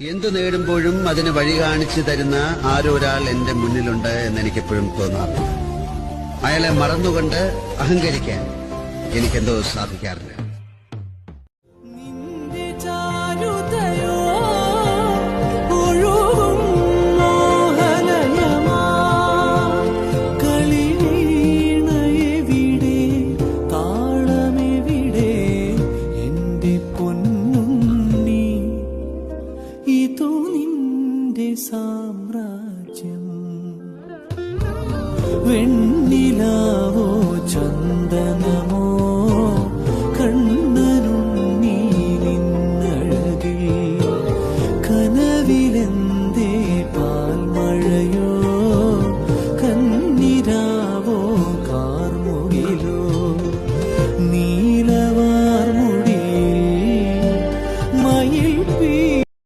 എന്തു നേടുമ്പോഴും അതിന് വഴി കാണിച്ചു തരുന്ന ആരോ ഒരാൾ എന്റെ മുന്നിലുണ്ട് എന്ന് എനിക്കെപ്പോഴും തോന്നാറുണ്ട്. അയാളെ മറന്നുകൊണ്ട് അഹങ്കരിക്കാൻ എനിക്കെന്തോ സാധിക്കാറില്ല. സാമ്രാജ്യം വെണ്ണിലാ